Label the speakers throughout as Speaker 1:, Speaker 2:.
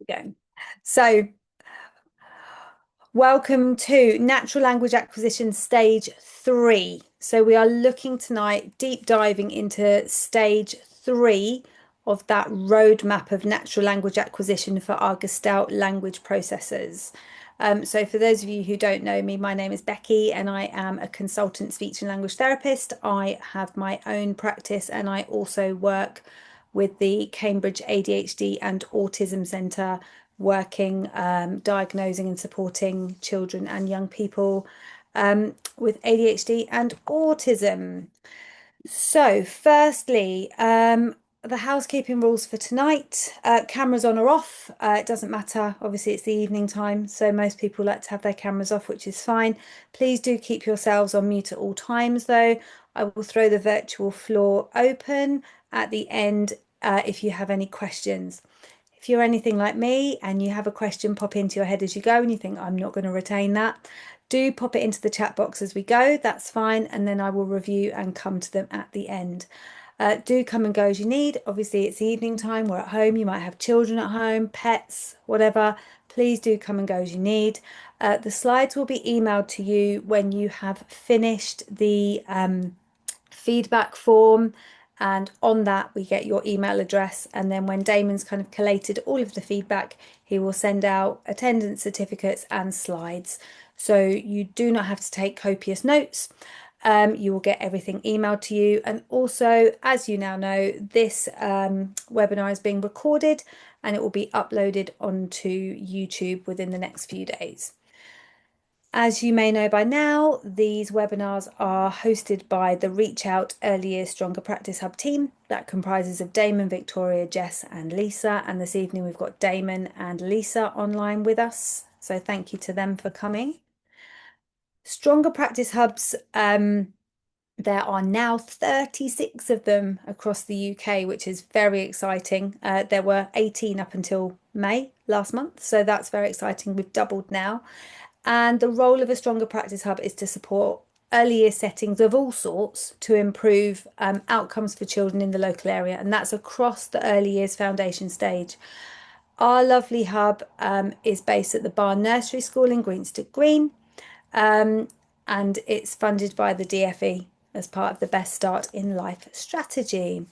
Speaker 1: Go. So, welcome to Natural Language Acquisition Stage 3. So, we are looking tonight, deep diving into Stage 3 of that roadmap of natural language acquisition for our Gestalt language processors. So, for those of you who don't know me, my name is Becky and I am a consultant speech and language therapist. I have my own practice and I also work with the Cambridge ADHD and Autism Centre, working, diagnosing and supporting children and young people with ADHD and autism. So, firstly, the housekeeping rules for tonight. Cameras on or off, it doesn't matter. Obviously, it's the evening time, so most people like to have their cameras off, which is fine. Please do keep yourselves on mute at all times, though. I will throw the virtual floor open at the end if you have any questions. If you're anything like me and you have a question pop into your head as you go and you think, I'm not going to retain that, do pop it into the chat box as we go. That's fine. And then I will review and come to them at the end. Do come and go as you need. Obviously, it's evening time. We're at home. You might have children at home, pets, whatever. Please do come and go as you need. The slides will be emailed to you when you have finished the feedback form. And on that, we get your email address. And then when Damon's kind of collated all of the feedback, he will send out attendance certificates and slides. So you do not have to take copious notes. You will get everything emailed to you. And also, as you now know, this webinar is being recorded and it will be uploaded onto YouTube within the next few days. As you may know by now, these webinars are hosted by the Reach Out Early Years Stronger Practice Hub team that comprises of Damon, Victoria, Jess and Lisa. And this evening we've got Damon and Lisa online with us. So thank you to them for coming. Stronger Practice Hubs, there are now 36 of them across the UK, which is very exciting. There were 18 up until May last month, so that's very exciting. We've doubled now. And the role of a Stronger Practice Hub is to support early year settings of all sorts to improve outcomes for children in the local area. And that's across the early years foundation stage. Our lovely hub is based at the Barn Nursery School in Greenstick Green. And it's funded by the DFE as part of the Best Start in Life strategy.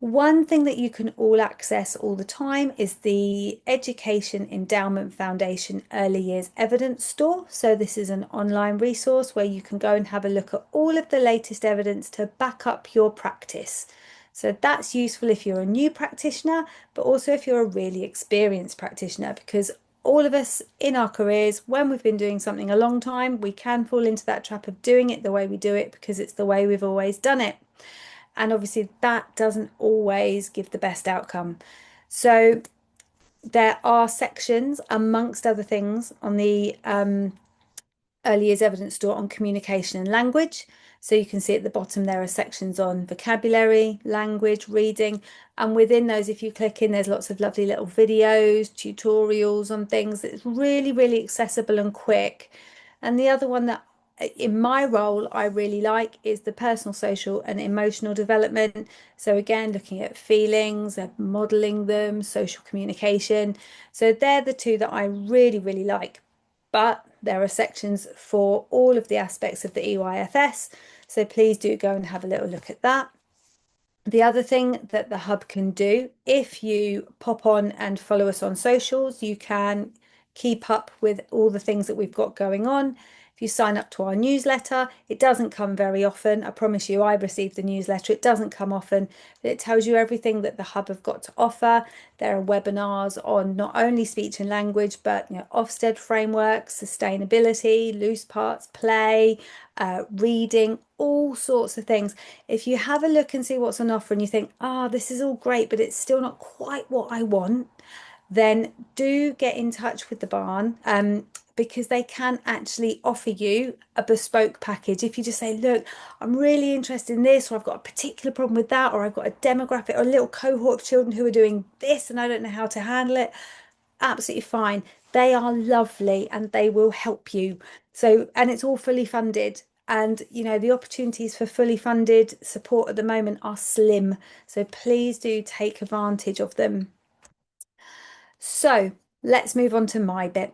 Speaker 1: One thing that you can all access all the time is the Education Endowment Foundation Early Years Evidence Store. So this is an online resource where you can go and have a look at all of the latest evidence to back up your practice. So that's useful if you're a new practitioner, but also if you're a really experienced practitioner, because all of us in our careers, when we've been doing something a long time, we can fall into that trap of doing it the way we do it because it's the way we've always done it. And obviously that doesn't always give the best outcome. So there are sections, amongst other things, on the early years evidence store on communication and language. So you can see at the bottom there are sections on vocabulary, language, reading, and within those, if you click in, there's lots of lovely little videos, tutorials on things. It's really, really accessible and quick. And the other one that in my role I really like is the personal, social and emotional development. So again, looking at feelings, modeling them, social communication. So they're the two that I really, really like. But there are sections for all of the aspects of the EYFS. So please do go and have a little look at that. The other thing that the hub can do, if you pop on and follow us on socials, you can keep up with all the things that we've got going on. If you sign up to our newsletter, it doesn't come very often. I promise you, I received the newsletter. It doesn't come often, but it tells you everything that the hub have got to offer. There are webinars on not only speech and language, but Ofsted framework, sustainability, loose parts, play, reading, all sorts of things. If you have a look and see what's on offer and you think, this is all great, but it's still not quite what I want, then do get in touch with the barn because they can actually offer you a bespoke package. If you just say, look, I'm really interested in this, or I've got a particular problem with that, or I've got a demographic or a little cohort of children who are doing this and I don't know how to handle it, absolutely fine. They are lovely and they will help you. So, and it's all fully funded. And, the opportunities for fully funded support at the moment are slim. So please do take advantage of them. So let's move on to my bit.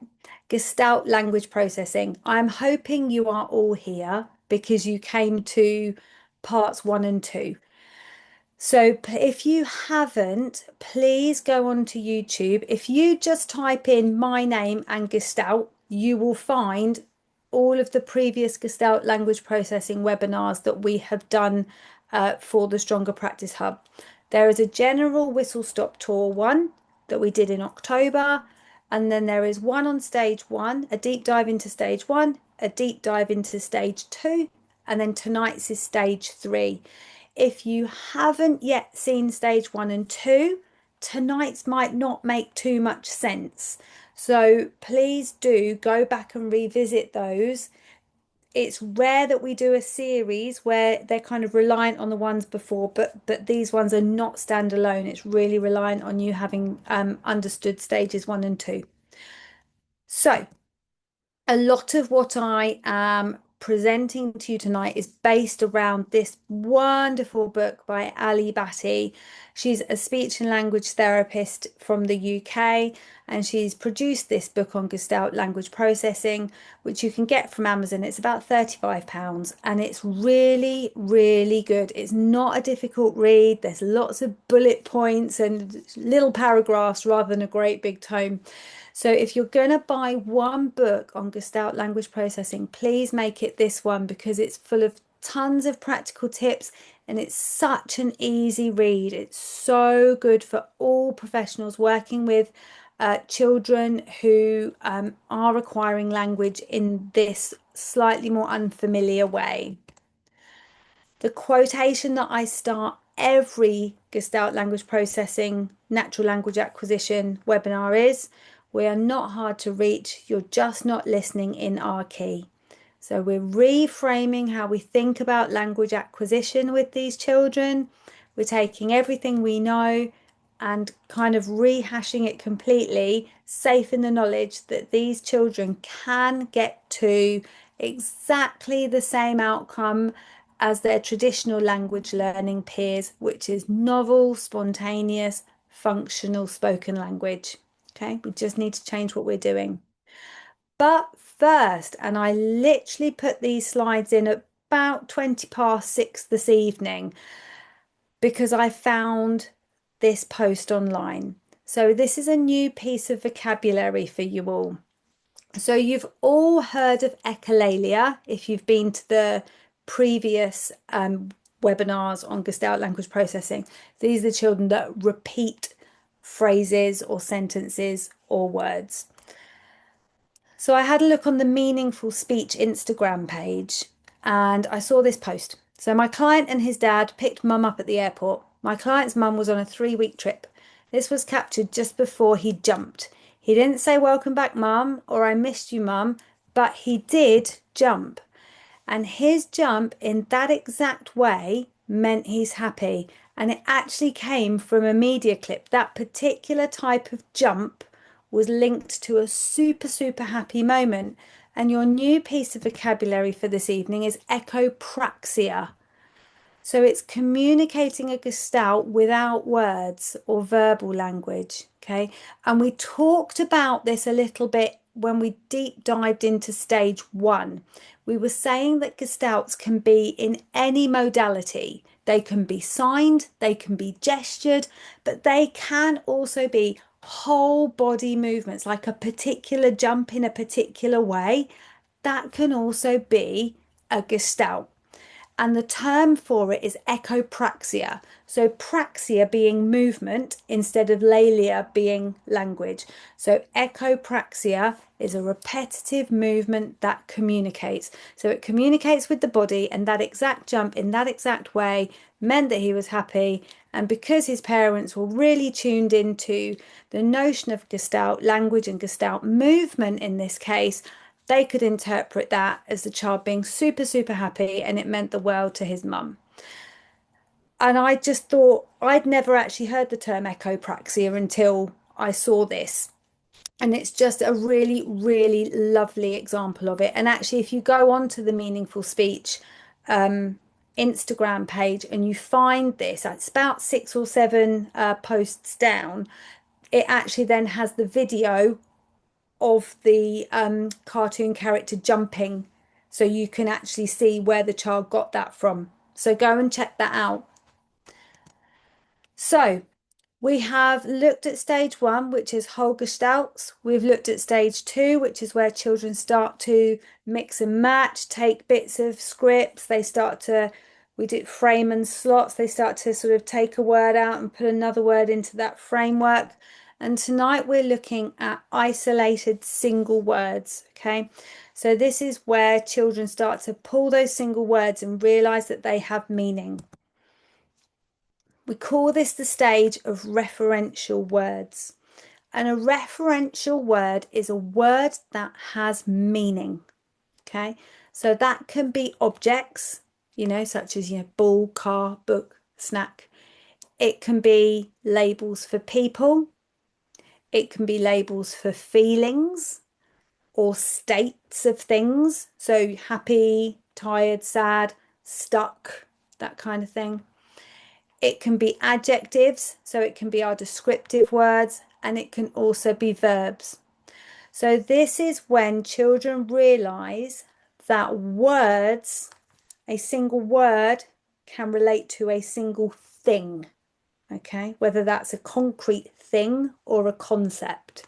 Speaker 1: Gestalt language processing. I'm hoping you are all here because you came to parts one and two. So if you haven't, please go onto YouTube. If you just type in my name and Gestalt, you will find all of the previous Gestalt language processing webinars that we have done for the Stronger Practice Hub. There is a general whistle stop tour one that we did in October, and then there is one on stage one, a deep dive into stage one, a deep dive into stage two, and then tonight's is stage three. If you haven't yet seen stage one and two, tonight's might not make too much sense. So please do go back and revisit those. It's rare that we do a series where they're kind of reliant on the ones before, but these ones are not standalone. It's really reliant on you having understood stages one and two. So a lot of what I am presenting to you tonight is based around this wonderful book by Ali Bhatti. She's a speech and language therapist from the UK, and she's produced this book on Gestalt language processing, which you can get from Amazon. It's about £35, and it's really, really good. It's not a difficult read. There's lots of bullet points and little paragraphs rather than a great big tome. So if you're going to buy one book on Gestalt language processing, please make it this one because it's full of tons of practical tips and it's such an easy read. It's so good for all professionals working with children who are acquiring language in this slightly more unfamiliar way. The quotation that I start every Gestalt language processing, natural language acquisition webinar is, we are not hard to reach, you're just not listening in our key. So we're reframing how we think about language acquisition with these children. We're taking everything we know and kind of rehashing it completely, safe in the knowledge that these children can get to exactly the same outcome as their traditional language learning peers, which is novel, spontaneous, functional spoken language. Okay, we just need to change what we're doing. But first, and I literally put these slides in at about 20 past 6 this evening because I found this post online. So this is a new piece of vocabulary for you all. So you've all heard of echolalia if you've been to the previous webinars on Gestalt language processing. These are the children that repeat phrases or sentences or words. So I had a look on the Meaningful Speech Instagram page and I saw this post. So my client and his dad picked mum up at the airport. My client's mum was on a 3-week trip. This was captured just before he jumped. He didn't say welcome back mum or I missed you mum, but he did jump. And his jump in that exact way meant he's happy. And it actually came from a media clip. That particular type of jump was linked to a super, super happy moment. And your new piece of vocabulary for this evening is echopraxia. So it's communicating a gestalt without words or verbal language. Okay. And we talked about this a little bit when we deep dived into stage one. We were saying that gestalts can be in any modality. They can be signed, they can be gestured, but they can also be whole body movements, like a particular jump in a particular way. That can also be a gestalt. And the term for it is echopraxia. So praxia being movement instead of lalia being language. So echopraxia is a repetitive movement that communicates. So it communicates with the body, and that exact jump in that exact way meant that he was happy. And because his parents were really tuned into the notion of Gestalt language and Gestalt movement in this case, they could interpret that as the child being super, super happy, and it meant the world to his mum. And I just thought I'd never actually heard the term echopraxia until I saw this. And it's just a really, really lovely example of it. And actually, if you go onto the Meaningful Speech Instagram page and you find this, it's about 6 or 7 posts down. it actually then has the video of the cartoon character jumping, so you can actually see where the child got that from. So go and check that out. So we have looked at stage one, which is whole gestalts. We've looked at stage two, which is where children start to mix and match, take bits of scripts. They start to, we did frame and slots. They start to sort of take a word out and put another word into that framework. And tonight we're looking at isolated single words. Okay. So this is where children start to pull those single words and realize that they have meaning. We call this the stage of referential words. And a referential word is a word that has meaning. Okay, so that can be objects, such as, ball, car, book, snack. It can be labels for people. It can be labels for feelings or states of things. So happy, tired, sad, stuck, that kind of thing. It can be adjectives, so it can be our descriptive words, and it can also be verbs. So this is when children realize that words, a single word, can relate to a single thing, okay? Whether that's a concrete thing or a concept.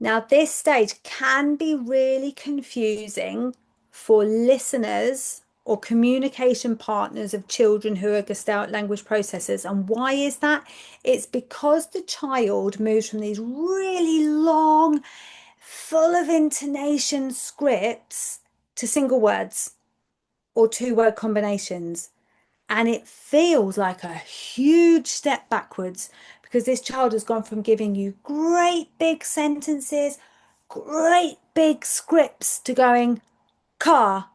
Speaker 1: Now, this stage can be really confusing for listeners or communication partners of children who are Gestalt language processors. And why is that? It's because the child moves from these really long, full of intonation scripts to single words or two-word combinations. And it feels like a huge step backwards because this child has gone from giving you great big sentences, great big scripts, to going car,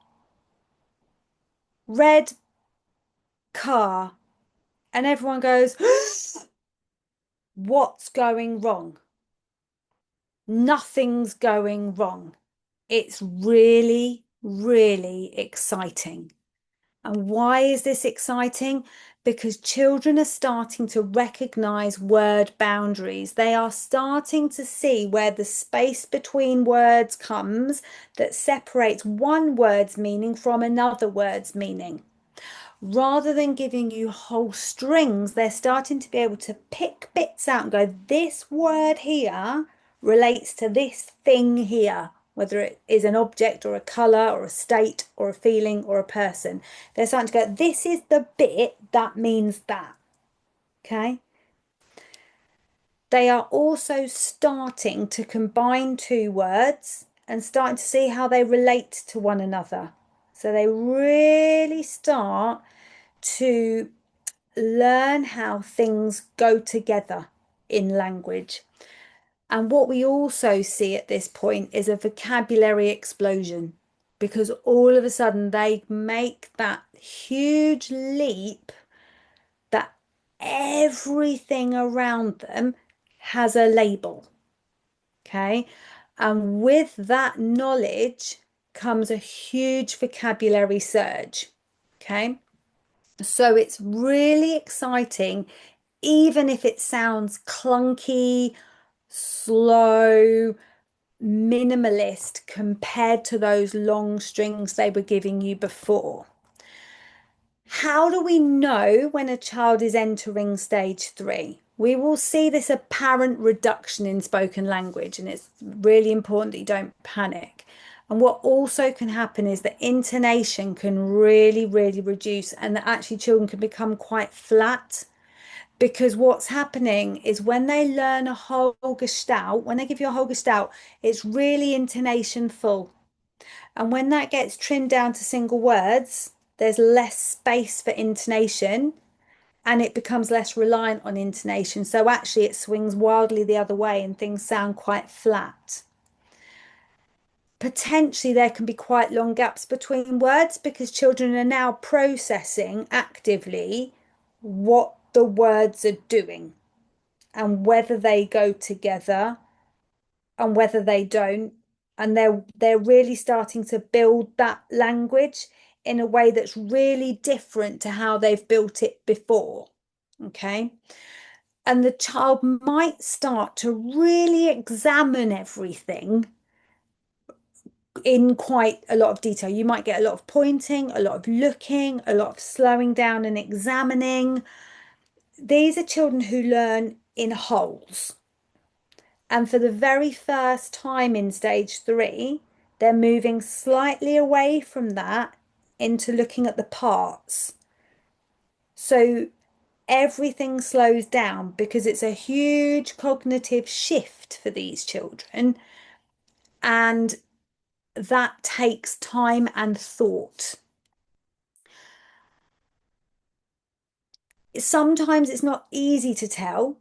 Speaker 1: red car. And everyone goes, what's going wrong? Nothing's going wrong. It's really, really exciting. And why is this exciting? Because children are starting to recognize word boundaries. They are starting to see where the space between words comes that separates one word's meaning from another word's meaning. Rather than giving you whole strings, they're starting to be able to pick bits out and go, this word here relates to this thing here, whether it is an object or a colour or a state or a feeling or a person. They're starting to go, this is the bit that means that. Okay. They are also starting to combine two words and starting to see how they relate to one another. So they really start to learn how things go together in language. And what we also see at this point is a vocabulary explosion, because all of a sudden they make that huge leap that everything around them has a label. Okay. And with that knowledge comes a huge vocabulary surge. Okay. So it's really exciting, even if it sounds clunky, slow, minimalist compared to those long strings they were giving you before. How do we know when a child is entering stage 3? We will see this apparent reduction in spoken language, and it's really important that you don't panic. And what also can happen is that intonation can really, really reduce, and that actually children can become quite flat. Because what's happening is when they learn a whole gestalt, when they give you a whole gestalt, it's really intonation full. And when that gets trimmed down to single words, there's less space for intonation and it becomes less reliant on intonation. So actually it swings wildly the other way and things sound quite flat. Potentially there can be quite long gaps between words because children are now processing actively what the words are doing and whether they go together and whether they don't. And they're really starting to build that language in a way that's really different to how they've built it before. Okay. And the child might start to really examine everything in quite a lot of detail. You might get a lot of pointing, a lot of looking, a lot of slowing down and examining. These are children who learn in wholes. And for the very first time in stage three, they're moving slightly away from that into looking at the parts. So everything slows down because it's a huge cognitive shift for these children. And that takes time and thought. Sometimes it's not easy to tell,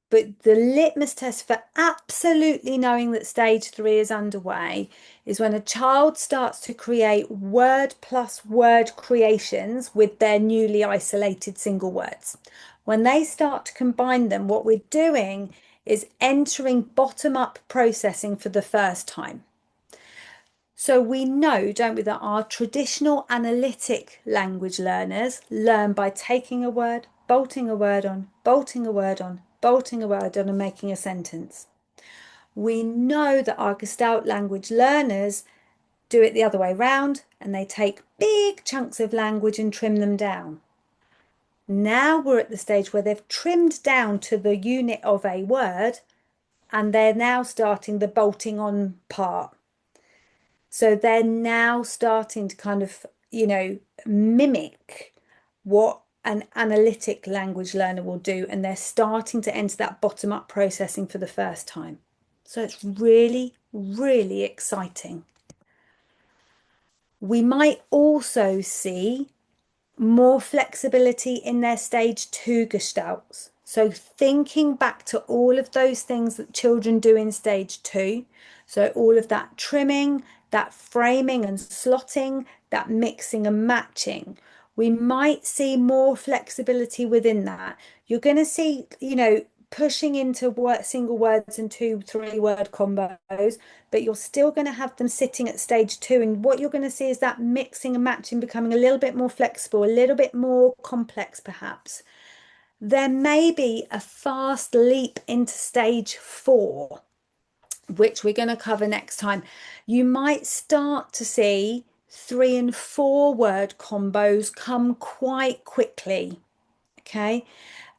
Speaker 1: but the litmus test for absolutely knowing that stage three is underway is when a child starts to create word plus word creations with their newly isolated single words. When they start to combine them, what we're doing is entering bottom-up processing for the first time. So we know, don't we, that our traditional analytic language learners learn by taking a word, bolting a word on, bolting a word on, bolting a word on, and making a sentence. We know that our Gestalt language learners do it the other way round, and they take big chunks of language and trim them down. Now we're at the stage where they've trimmed down to the unit of a word, and they're now starting the bolting on part. So they're now starting to kind of, mimic what an analytic language learner will do, and they're starting to enter that bottom-up processing for the first time. So it's really, really exciting. We might also see more flexibility in their stage two gestalts. So thinking back to all of those things that children do in stage two, so all of that trimming, that framing and slotting, that mixing and matching, we might see more flexibility within that. You're going to see, pushing into single words and 2-3 word combos, but you're still going to have them sitting at stage two. And what you're going to see is that mixing and matching becoming a little bit more flexible, a little bit more complex, perhaps. There may be a fast leap into stage four, which we're going to cover next time. You might start to see 3 and 4 word combos come quite quickly. Okay.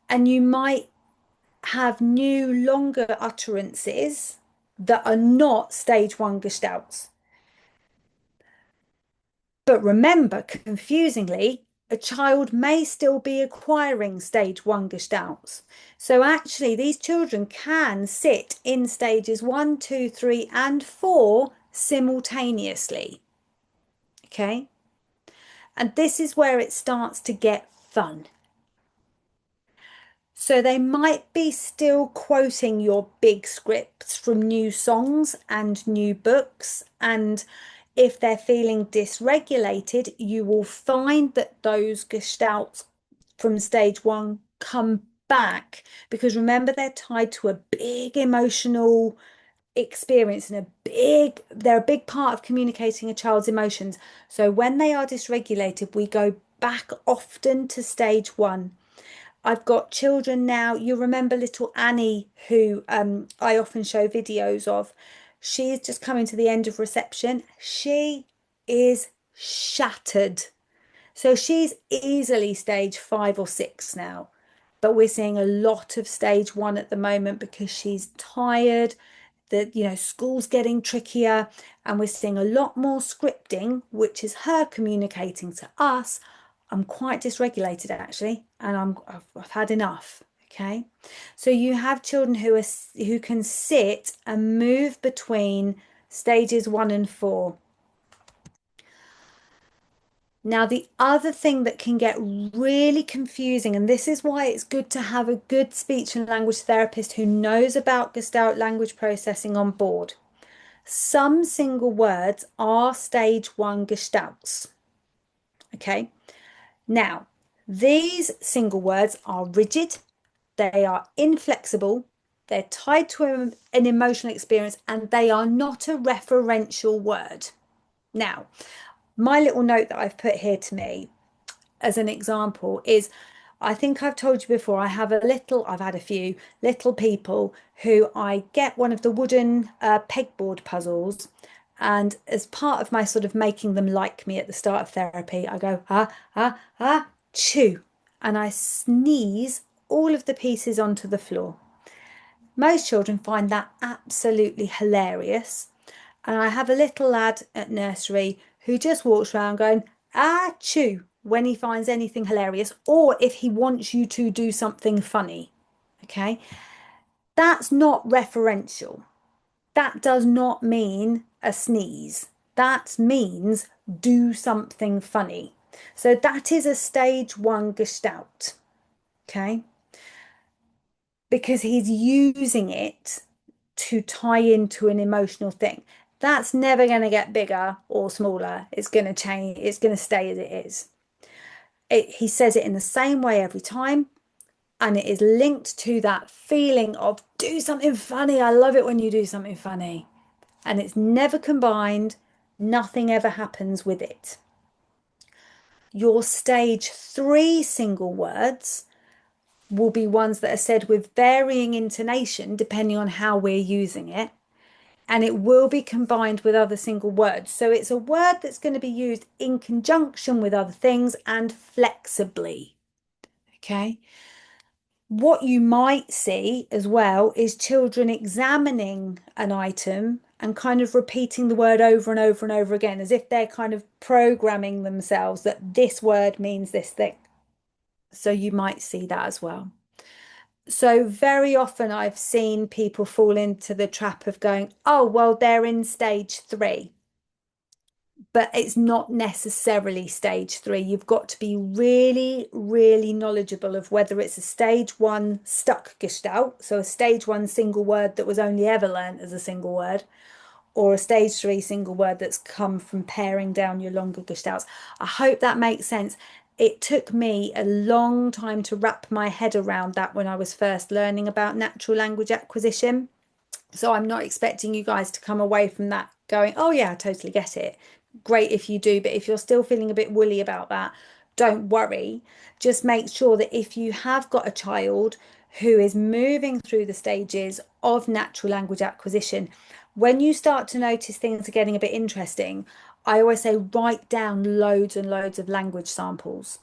Speaker 1: And you might have new longer utterances that are not stage one gestalts. But remember, confusingly, a child may still be acquiring stage one gestalts. So actually, these children can sit in stages 1, 2, 3, and 4 simultaneously. Okay. And this is where it starts to get fun. So they might be still quoting your big scripts from new songs and new books. And if they're feeling dysregulated, you will find that those gestalts from stage one come back, because remember, they're tied to a big emotional experience and they're a big part of communicating a child's emotions. So when they are dysregulated, we go back often to stage one. I've got children now. You remember little Annie, who I often show videos of. She is just coming to the end of reception. She is shattered. So she's easily stage 5 or 6 now. But we're seeing a lot of stage 1 at the moment because she's tired. School's getting trickier, and we're seeing a lot more scripting, which is her communicating to us. I'm quite dysregulated actually, and I've had enough. Okay, so you have children who can sit and move between stages 1 and 4. Now, the other thing that can get really confusing, and this is why it's good to have a good speech and language therapist who knows about Gestalt language processing on board. Some single words are stage 1 gestalts. Okay. Now, these single words are rigid, they are inflexible, they're tied to an emotional experience, and they are not a referential word. Now, my little note that I've put here to me as an example is I think I've told you before, I've had a few little people who I get one of the wooden pegboard puzzles. And as part of my sort of making them like me at the start of therapy, I go, chew. And I sneeze all of the pieces onto the floor. Most children find that absolutely hilarious. And I have a little lad at nursery who just walks around going, chew, when he finds anything hilarious, or if he wants you to do something funny. Okay. That's not referential. That does not mean a sneeze. That means do something funny. So that is a stage one gestalt. Okay. Because he's using it to tie into an emotional thing. That's never going to get bigger or smaller. It's going to change. It's going to stay as it is. He says it in the same way every time. And it is linked to that feeling of do something funny. I love it when you do something funny. And it's never combined. Nothing ever happens with it. Your stage three single words will be ones that are said with varying intonation depending on how we're using it. And it will be combined with other single words. So it's a word that's going to be used in conjunction with other things and flexibly. Okay. What you might see as well is children examining an item and kind of repeating the word over and over and over again, as if they're kind of programming themselves that this word means this thing. So you might see that as well. So very often I've seen people fall into the trap of going, oh, well, they're in stage three, but it's not necessarily stage three. You've got to be really, really knowledgeable of whether it's a stage one stuck gestalt, so a stage one single word that was only ever learnt as a single word, or a stage three single word that's come from paring down your longer gestalts. I hope that makes sense. It took me a long time to wrap my head around that when I was first learning about natural language acquisition. So I'm not expecting you guys to come away from that going, oh yeah, I totally get it. Great if you do, but if you're still feeling a bit woolly about that, don't worry. Just make sure that if you have got a child who is moving through the stages of natural language acquisition, when you start to notice things are getting a bit interesting, I always say write down loads and loads of language samples,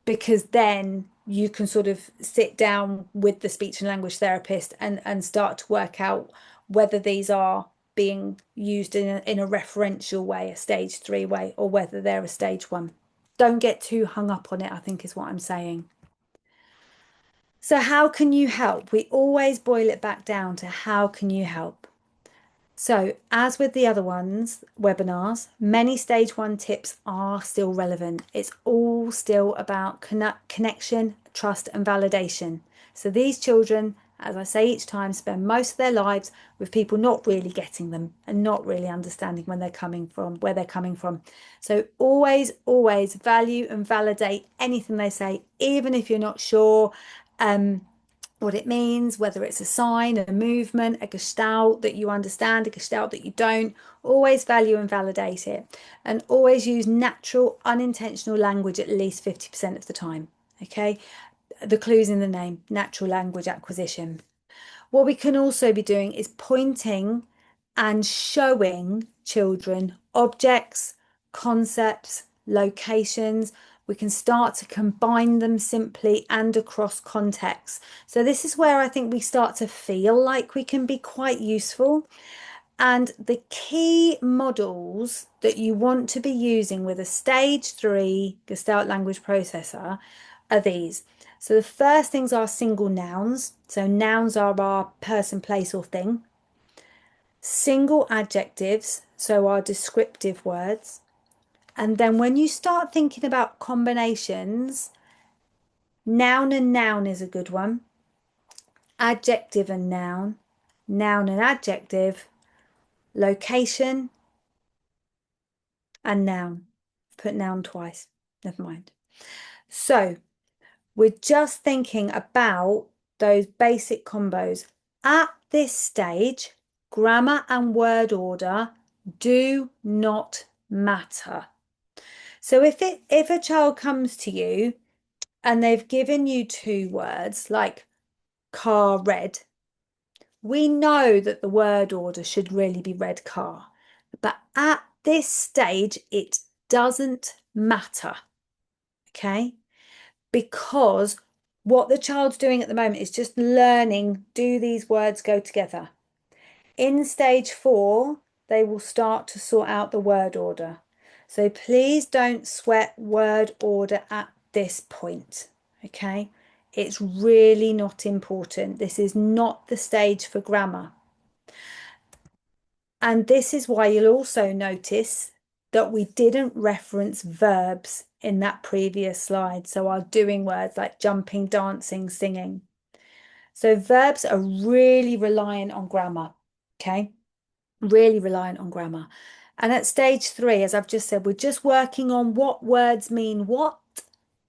Speaker 1: because then you can sort of sit down with the speech and language therapist and start to work out whether these are being used in a referential way, a stage three way, or whether they're a stage one. Don't get too hung up on it, I think is what I'm saying. So how can you help? We always boil it back down to how can you help? So, as with the other webinars, many stage one tips are still relevant. It's all still about connection, trust, and validation. So, these children, as I say each time, spend most of their lives with people not really getting them and not really understanding when they're coming from, where they're coming from. So, always, always value and validate anything they say, even if you're not sure. What it means, whether it's a sign, a movement, a gestalt that you understand, a gestalt that you don't. Always value and validate it, and always use natural, unintentional language at least 50% of the time. Okay, the clue's in the name, natural language acquisition. What we can also be doing is pointing and showing children objects, concepts, locations. We can start to combine them simply and across contexts. So this is where I think we start to feel like we can be quite useful. And the key models that you want to be using with a stage three Gestalt language processor are these. So the first things are single nouns. So nouns are our person, place, or thing. Single adjectives, so our descriptive words. And then when you start thinking about combinations, noun and noun is a good one. Adjective and noun, noun and adjective, location and noun. Put noun twice, never mind. So we're just thinking about those basic combos. At this stage, grammar and word order do not matter. So if a child comes to you and they've given you two words like car, red, we know that the word order should really be red car. But at this stage, it doesn't matter, okay? Because what the child's doing at the moment is just learning, do these words go together? In stage 4, they will start to sort out the word order. So please don't sweat word order at this point, okay? It's really not important. This is not the stage for grammar. And this is why you'll also notice that we didn't reference verbs in that previous slide. So our doing words like jumping, dancing, singing. So verbs are really reliant on grammar, okay? Really reliant on grammar. And at stage 3, as I've just said, we're just working on what words mean what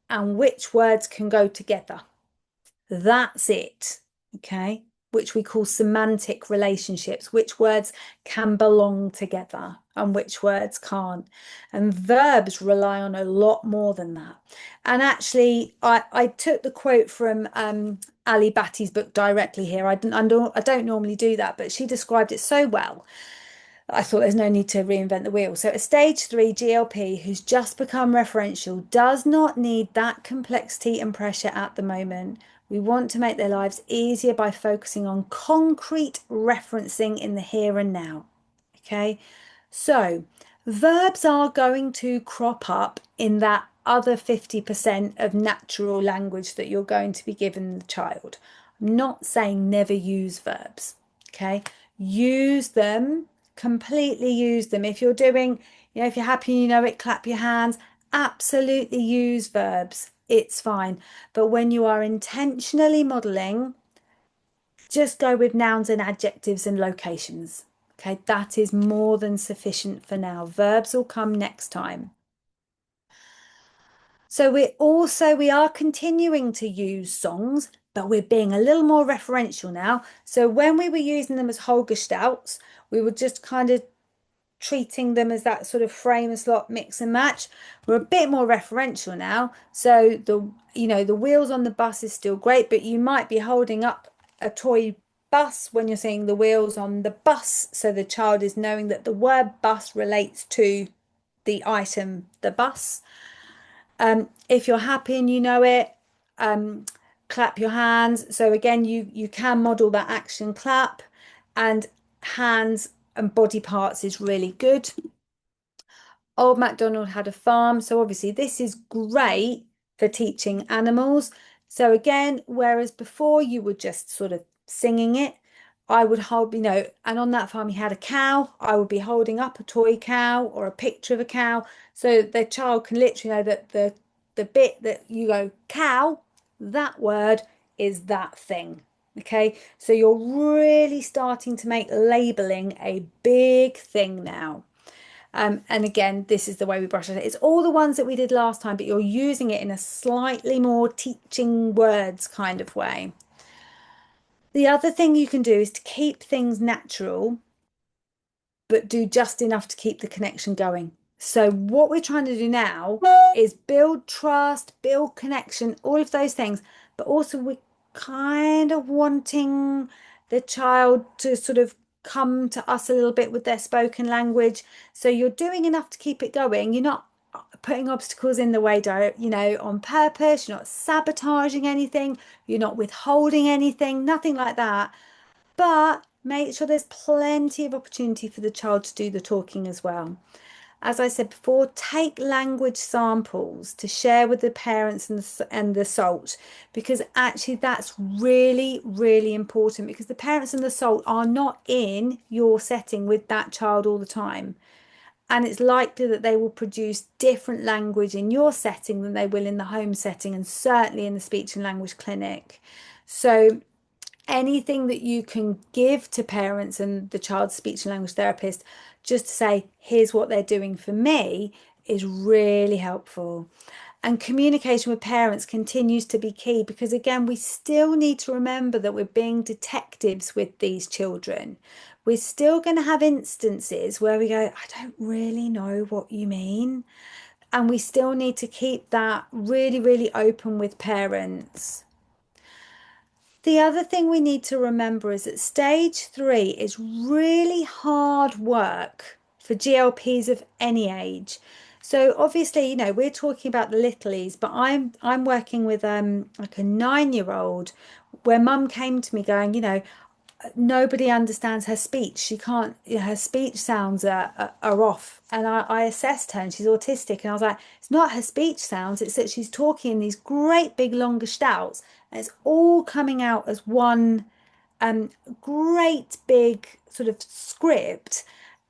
Speaker 1: and which words can go together. That's it, okay? Which we call semantic relationships, which words can belong together and which words can't. And verbs rely on a lot more than that. And actually, I took the quote from Ali Batty's book directly here. I don't normally do that, but she described it so well. I thought there's no need to reinvent the wheel. So a stage 3 GLP who's just become referential does not need that complexity and pressure at the moment. We want to make their lives easier by focusing on concrete referencing in the here and now. Okay, so verbs are going to crop up in that other 50% of natural language that you're going to be giving the child. I'm not saying never use verbs. Okay, use them, completely use them. If you're doing, if you're happy, you know it, clap your hands, absolutely use verbs. It's fine. But when you are intentionally modeling, just go with nouns and adjectives and locations. Okay, that is more than sufficient for now. Verbs will come next time. So we are continuing to use songs, but we're being a little more referential now. So when we were using them as whole gestalts, we were just kind of treating them as that sort of frame and slot mix and match. We're a bit more referential now. So the wheels on the bus is still great, but you might be holding up a toy bus when you're seeing the wheels on the bus. So the child is knowing that the word bus relates to the item, the bus. If you're happy and you know it, clap your hands. So again, you can model that action clap, and hands and body parts is really good. Old MacDonald had a farm. So obviously this is great for teaching animals. So again, whereas before you were just sort of singing it, I would hold, and on that farm he had a cow. I would be holding up a toy cow or a picture of a cow. So the child can literally know that the bit that you go cow, that word is that thing. Okay, so you're really starting to make labeling a big thing now. And again, this is the way we brush it. It's all the ones that we did last time, but you're using it in a slightly more teaching words kind of way. The other thing you can do is to keep things natural, but do just enough to keep the connection going. So what we're trying to do now is build trust, build connection, all of those things, but also we're kind of wanting the child to sort of come to us a little bit with their spoken language. So you're doing enough to keep it going. You're not putting obstacles in the way, on purpose. You're not sabotaging anything. You're not withholding anything, nothing like that. But make sure there's plenty of opportunity for the child to do the talking as well. As I said before, take language samples to share with the parents and the SALT, because actually that's really, really important, because the parents and the SALT are not in your setting with that child all the time. And it's likely that they will produce different language in your setting than they will in the home setting, and certainly in the speech and language clinic. So anything that you can give to parents and the child's speech and language therapist, just to say, here's what they're doing for me, is really helpful. And communication with parents continues to be key, because again, we still need to remember that we're being detectives with these children. We're still going to have instances where we go, I don't really know what you mean. And we still need to keep that really, really open with parents. The other thing we need to remember is that stage 3 is really hard work for GLPs of any age. So obviously, we're talking about the littlies, but I'm working with like a 9-year-old where mum came to me going, nobody understands her speech. She can't, her speech sounds are off. And I assessed her and she's autistic. And I was like, it's not her speech sounds, it's that she's talking in these great big long Gestalts. And it's all coming out as one great big sort of script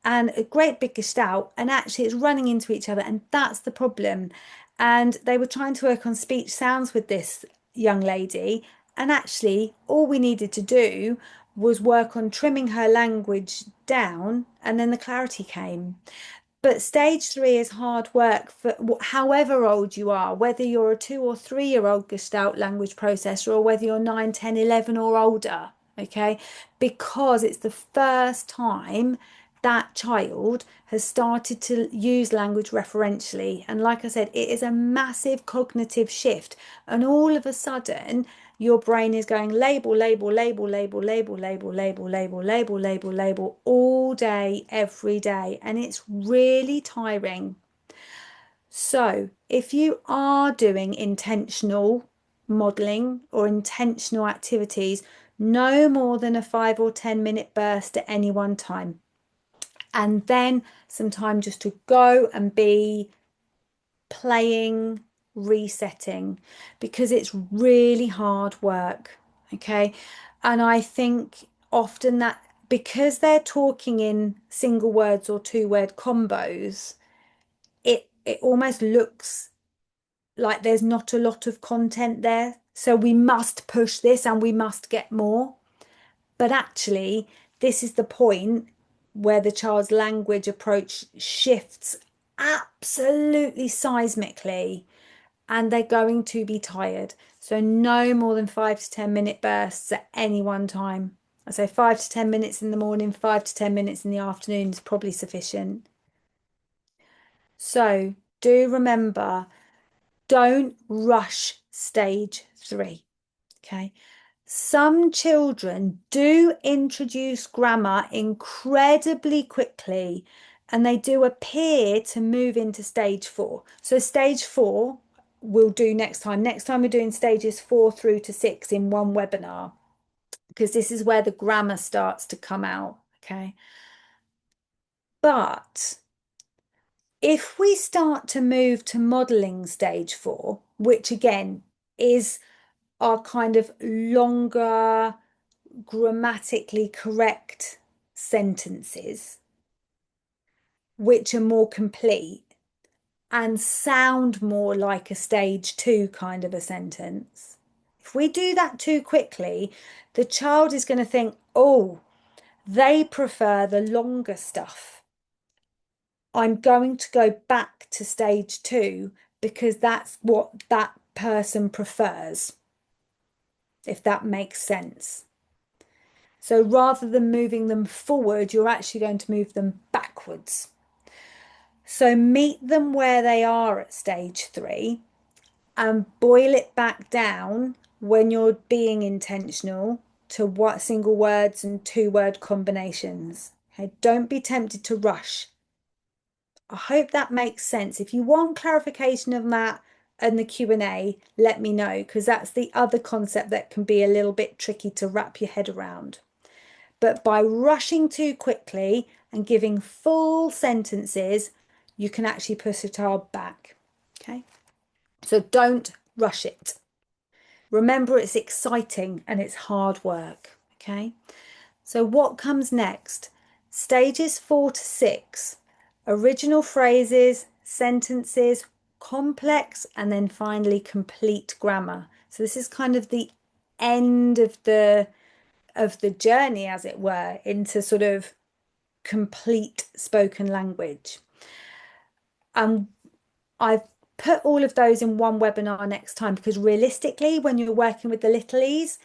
Speaker 1: and a great big Gestalt. And actually it's running into each other. And that's the problem. And they were trying to work on speech sounds with this young lady. And actually, all we needed to do was work on trimming her language down, and then the clarity came. But stage 3 is hard work for however old you are, whether you're a 2 or 3-year-old Gestalt language processor or whether you're 9, 10, 11 or older, okay? Because it's the first time that child has started to use language referentially. And like I said, it is a massive cognitive shift. And all of a sudden, your brain is going label, label, label, label, label, label, label, label, label, label, label all day, every day. And it's really tiring. So if you are doing intentional modeling or intentional activities, no more than a 5 or 10-minute burst at any one time. And then some time just to go and be playing, resetting, because it's really hard work. Okay. And I think often that because they're talking in single words or 2-word combos, it almost looks like there's not a lot of content there. So we must push this and we must get more. But actually, this is the point where the child's language approach shifts absolutely seismically and they're going to be tired. So no more than 5 to 10-minute bursts at any one time. I say 5 to 10 minutes in the morning, 5 to 10 minutes in the afternoon is probably sufficient. So do remember, don't rush stage 3. Okay. Some children do introduce grammar incredibly quickly and they do appear to move into stage 4. So stage 4 we'll do next time. Next time we're doing stages 4 through to 6 in one webinar because this is where the grammar starts to come out. Okay. But if we start to move to modeling stage 4, which again is our kind of longer, grammatically correct sentences, which are more complete and sound more like a stage 2 kind of a sentence. If we do that too quickly, the child is going to think, oh, they prefer the longer stuff. I'm going to go back to stage 2 because that's what that person prefers, if that makes sense. So rather than moving them forward, you're actually going to move them backwards. So meet them where they are at stage 3 and boil it back down when you're being intentional to what single words and 2-word combinations. Okay, don't be tempted to rush. I hope that makes sense. If you want clarification of that and the Q&A, let me know, because that's the other concept that can be a little bit tricky to wrap your head around. But by rushing too quickly and giving full sentences, you can actually push a child back. Okay, so don't rush it. Remember, it's exciting and it's hard work. Okay, so what comes next? Stages 4 to 6, original phrases, sentences, complex, and then finally complete grammar. So this is kind of the end of the journey, as it were, into sort of complete spoken language. I've put all of those in one webinar next time because realistically, when you're working with the littlies,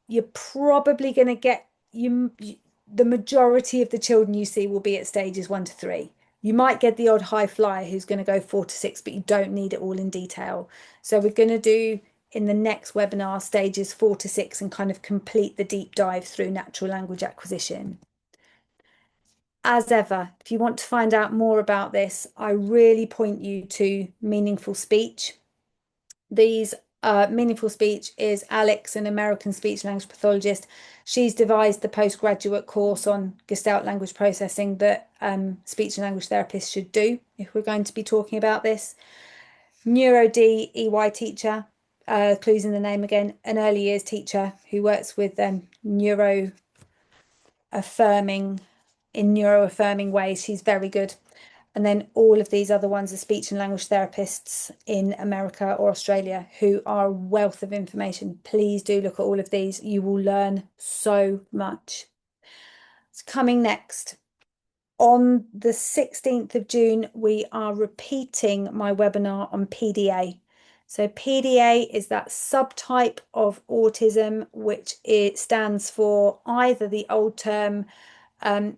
Speaker 1: you're probably going to get the majority of the children you see will be at stages 1 to 3. You might get the odd high flyer who's going to go 4 to 6, but you don't need it all in detail. So we're going to do in the next webinar stages 4 to 6 and kind of complete the deep dive through natural language acquisition. As ever, if you want to find out more about this, I really point you to Meaningful Speech. These Meaningful Speech is Alex, an American speech language pathologist. She's devised the postgraduate course on Gestalt language processing that speech and language therapists should do if we're going to be talking about this. Neuro D EY teacher, clues in the name again, an early years teacher who works with neuro affirming ways. She's very good. And then all of these other ones are speech and language therapists in America or Australia who are a wealth of information. Please do look at all of these. You will learn so much. It's coming next. On the 16th of June, we are repeating my webinar on PDA. So PDA is that subtype of autism, which it stands for either the old term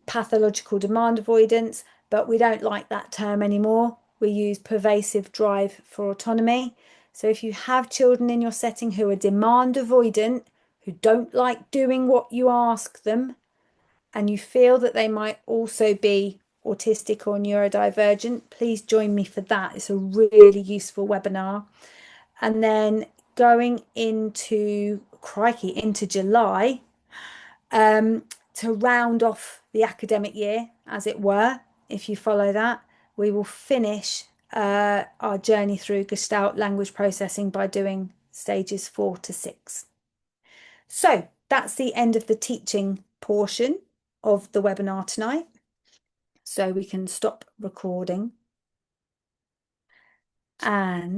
Speaker 1: pathological demand avoidance, but we don't like that term anymore. We use pervasive drive for autonomy. So if you have children in your setting who are demand avoidant, who don't like doing what you ask them, and you feel that they might also be autistic or neurodivergent, please join me for that. It's a really useful webinar. And then going into, crikey, into July, to round off the academic year, as it were, if you follow that, we will finish our journey through Gestalt language processing by doing stages 4 to 6. So that's the end of the teaching portion of the webinar tonight. So we can stop recording and